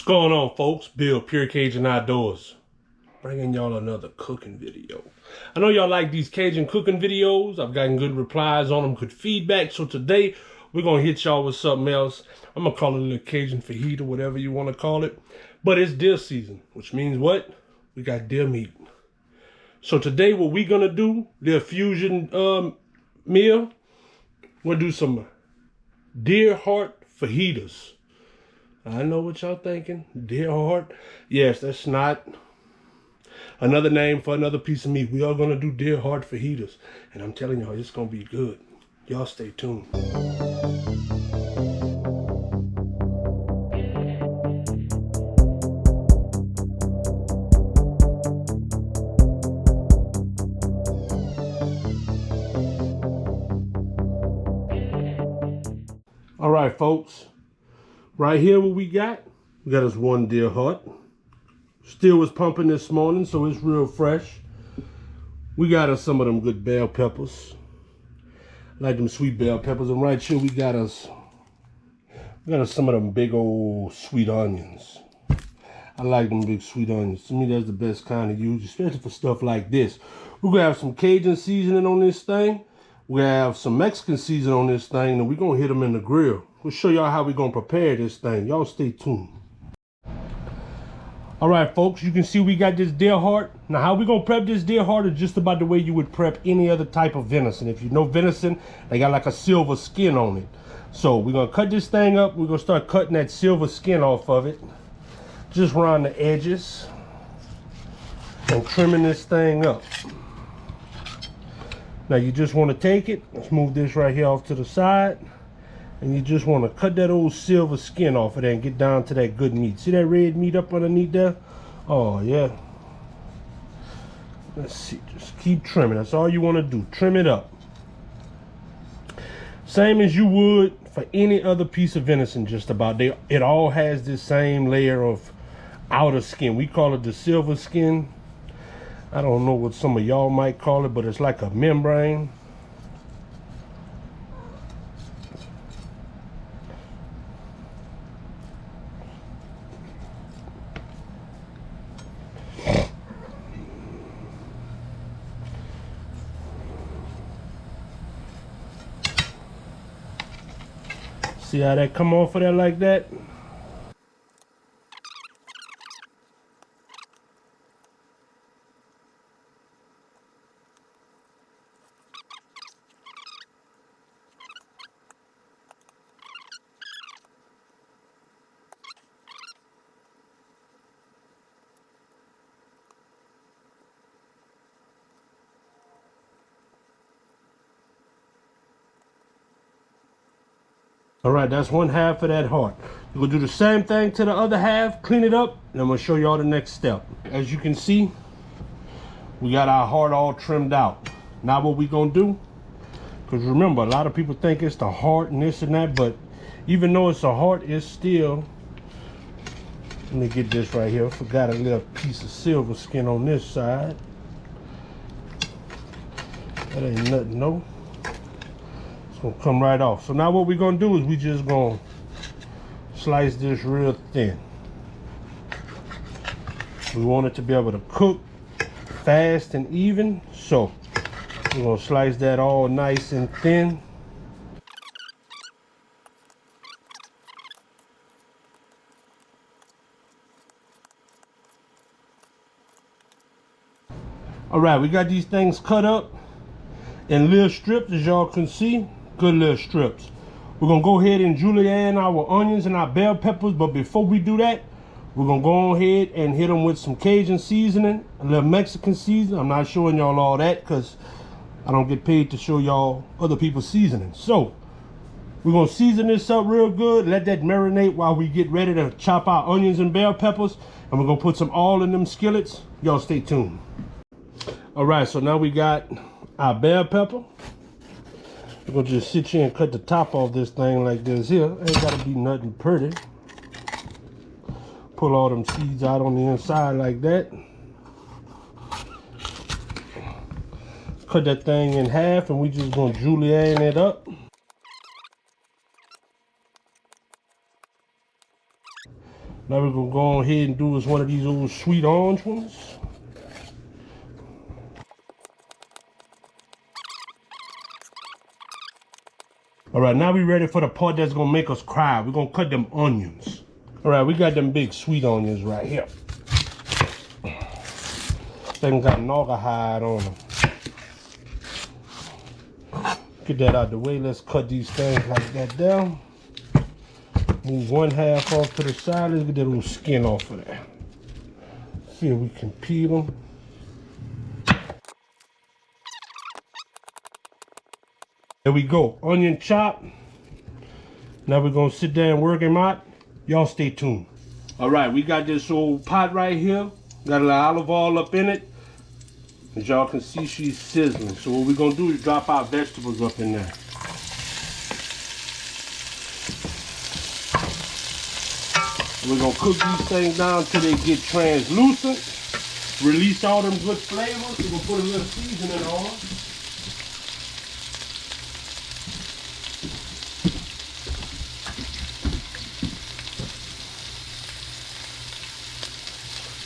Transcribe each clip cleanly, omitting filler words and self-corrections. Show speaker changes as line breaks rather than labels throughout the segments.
What's going on, folks? Bill, Pure Cajun Outdoors, bringing y'all another cooking video. I know y'all like these Cajun cooking videos. I've gotten good replies on them, good feedback. So today we're gonna hit y'all with something else. I'm gonna call it a little Cajun fajita, whatever you want to call it. But it's deer season, which means what? We got deer meat. So today what we're gonna do, the fusion meal, we're gonna do some deer heart fajitas. I know what y'all thinking. Deer heart. Yes, that's not another name for another piece of meat. We are going to do deer heart fajitas. And I'm telling y'all, it's going to be good. Y'all stay tuned. All right, folks. Right here, what we got us one deer heart. Still was pumping this morning, so it's real fresh. We got us some of them good bell peppers. I like them sweet bell peppers. And right here, we got us some of them big old sweet onions. I like them big sweet onions. To me, that's the best kind to use, especially for stuff like this. We're gonna have some Cajun seasoning on this thing. We have some Mexican seasoning on this thing, and we're gonna hit them in the grill. We'll show y'all how we're gonna prepare this thing. Y'all stay tuned. All right, folks, you can see we got this deer heart. Now, how we gonna prep this deer heart is just about the way you would prep any other type of venison. If you know venison, they got like a silver skin on it. So we're gonna cut this thing up. We're gonna start cutting that silver skin off of it, just around the edges, and trimming this thing up. Now, you just wanna take it. Let's move this right here off to the side. And you just want to cut that old silver skin off of there and get down to that good meat. See that red meat up underneath there? Oh, yeah. Let's see. Just keep trimming. That's all you want to do. Trim it up. Same as you would for any other piece of venison, just about. It all has this same layer of outer skin. We call it the silver skin. I don't know what some of y'all might call it, but it's like a membrane. See how that come off of there like that? All right, that's one half of that heart. We're gonna do the same thing to the other half, clean it up, and I'm gonna show y'all the next step. As you can see, we got our heart all trimmed out. Now what we gonna do, because remember, a lot of people think it's the heart and this and that, but even though it's a heart, it's still, let me get this right here. Forgot a little piece of silver skin on this side. That ain't nothing, no. Gonna come right off. So now what we're gonna do is we just gonna slice this real thin. We want it to be able to cook fast and even, so we're gonna slice that all nice and thin. All right, we got these things cut up in little strips, as y'all can see. Good little strips. We're gonna go ahead and julienne our onions and our bell peppers, but before we do that, we're gonna go ahead and hit them with some Cajun seasoning, a little Mexican seasoning. I'm not showing y'all all that because I don't get paid to show y'all other people's seasoning. So we're gonna season this up real good, let that marinate while we get ready to chop our onions and bell peppers, and we're gonna put some oil in them skillets. Y'all stay tuned. All right, so now we got our bell pepper. We're gonna just sit here and cut the top off this thing like this here. Ain't gotta be nothing pretty. Pull all them seeds out on the inside like that. Cut that thing in half and we just gonna julienne it up. Now we're gonna go ahead and do is one of these old sweet orange ones. All right, now we ready for the part that's gonna make us cry. We're gonna cut them onions. All right, we got them big sweet onions right here. They got hide on them. Get that out the way. Let's cut these things like that down. Move one half off to the side. Let's get that little skin off of there. See if we can peel them. There we go, onion chop. Now we're gonna sit there and work them out. Y'all stay tuned. All right, we got this old pot right here. Got a little olive oil up in it. As y'all can see, she's sizzling. So what we're gonna do is drop our vegetables up in there. We're gonna cook these things down till they get translucent. Release all them good flavors. We're gonna put a little seasoning on them.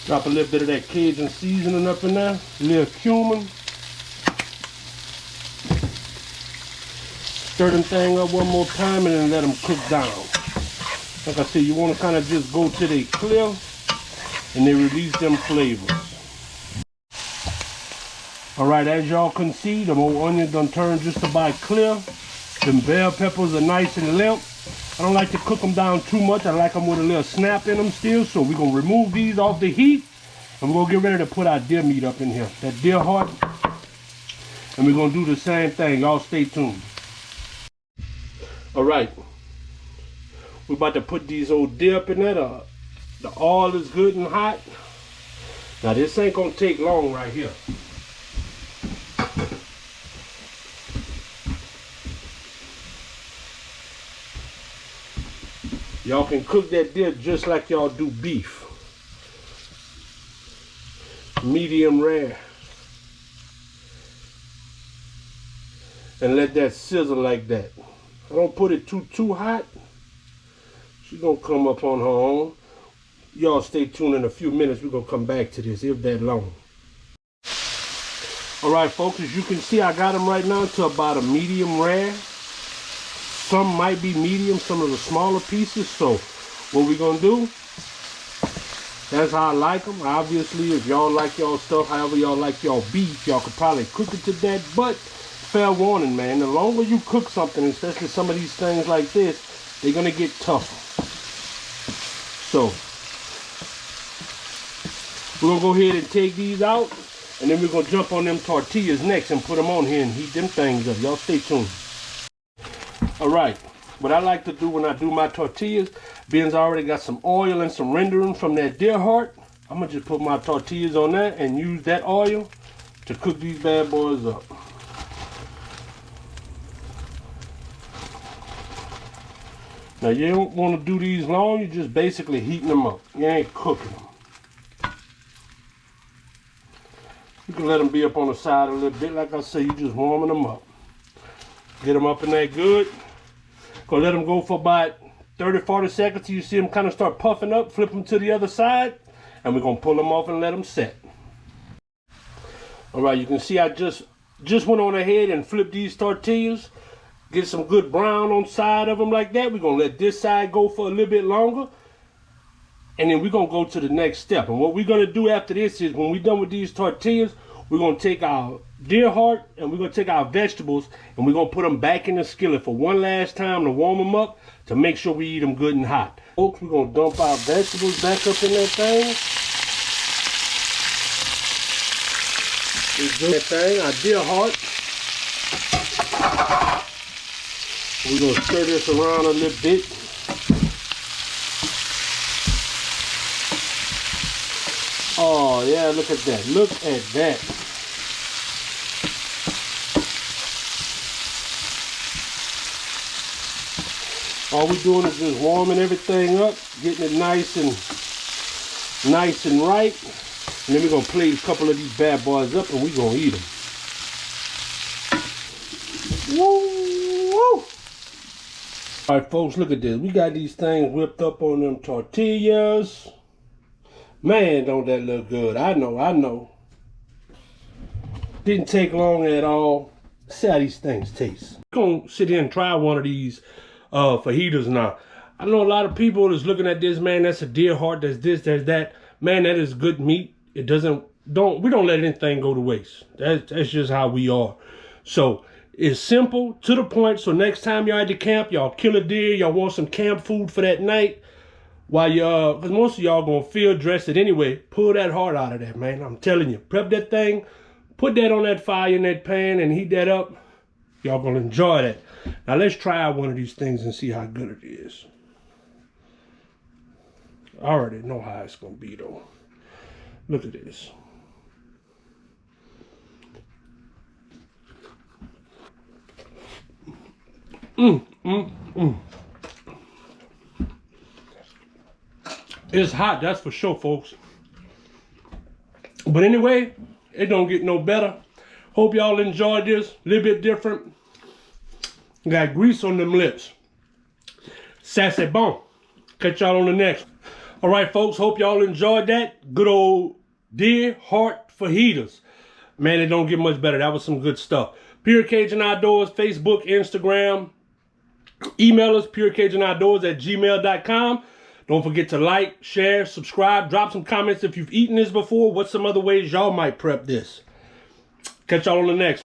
Drop a little bit of that Cajun seasoning up in there, a little cumin. Stir them thing up one more time and then let them cook down. Like I said, you want to kind of just go till they clear and they release them flavors. All right, as y'all can see, the old onions done turned just about clear. Them bell peppers are nice and limp. I don't like to cook them down too much. I like them with a little snap in them still. So we're going to remove these off the heat. And we're going to get ready to put our deer meat up in here. That deer heart. And we're going to do the same thing. Y'all stay tuned. All right. We're about to put these old deer up in there. The oil is good and hot. Now this ain't going to take long right here. Y'all can cook that deer just like y'all do beef. Medium rare. And let that sizzle like that. I don't put it too hot. She's gonna come up on her own. Y'all stay tuned. In a few minutes we're gonna come back to this, if that long. Alright folks, as you can see, I got them right now to about a medium rare. Some might be medium, some of the smaller pieces. So what we're gonna do, that's how I like them. Obviously, if y'all like y'all stuff, however y'all like y'all beef, y'all could probably cook it to that. But fair warning, man, the longer you cook something, especially some of these things like this, they're gonna get tougher. So we're gonna go ahead and take these out, and then we're gonna jump on them tortillas next and put them on here and heat them things up. Y'all stay tuned. All right, what I like to do when I do my tortillas, being I already got some oil and some rendering from that deer heart, I'm gonna just put my tortillas on that and use that oil to cook these bad boys up. Now you don't want to do these long, you're just basically heating them up. You ain't cooking them. You can let them be up on the side a little bit. Like I say, you're just warming them up. Get them up in there good. Go let them go for about 30-40 seconds till you see them kind of start puffing up. Flip them to the other side, and we're gonna pull them off and let them set. All right, you can see I just went on ahead and flipped these tortillas. Get some good brown on side of them like that. We're gonna let this side go for a little bit longer, and then we're gonna go to the next step. And what we're gonna do after this is, when we're done with these tortillas, we're gonna take our deer heart and we're gonna take our vegetables and we're gonna put them back in the skillet for one last time to warm them up, to make sure we eat them good and hot. Folks, we're gonna dump our vegetables back up in that thing. We do that thing, our deer heart. We're gonna stir this around a little bit. Oh yeah, look at that. Look at that. All we're doing is just warming everything up, getting it nice and right. And then we're gonna plate a couple of these bad boys up and we're gonna eat them. Woo! Woo! All right, folks, look at this. We got these things whipped up on them tortillas. Man, don't that look good. I know. Didn't take long at all. See how these things taste. I'm gonna sit here and try one of these fajitas now. I know a lot of people is looking at this, man, that's a deer heart, that's this, that's that. Man, that is good meat. It doesn't, we don't let anything go to waste. That's just how we are. So it's simple, to the point. So next time y'all at the camp, y'all kill a deer, y'all want some camp food for that night, while y'all, because most of y'all gonna field dress it anyway, pull that heart out of there, man. I'm telling you, prep that thing, put that on that fire in that pan and heat that up. Y'all gonna enjoy that. Now let's try out one of these things and see how good it is. I already know how it's gonna be though. Look at this. It's hot, that's for sure, folks. But anyway, it don't get no better. Hope y'all enjoyed this. A little bit different. Got grease on them lips. Ça c'est bon. Catch y'all on the next. All right, folks. Hope y'all enjoyed that. Good old deer heart fajitas. Man, it don't get much better. That was some good stuff. Pure Cajun Outdoors, Facebook, Instagram. Email us, purecajunoutdoors@gmail.com. Don't forget to like, share, subscribe. Drop some comments if you've eaten this before. What's some other ways y'all might prep this? Catch y'all on the next.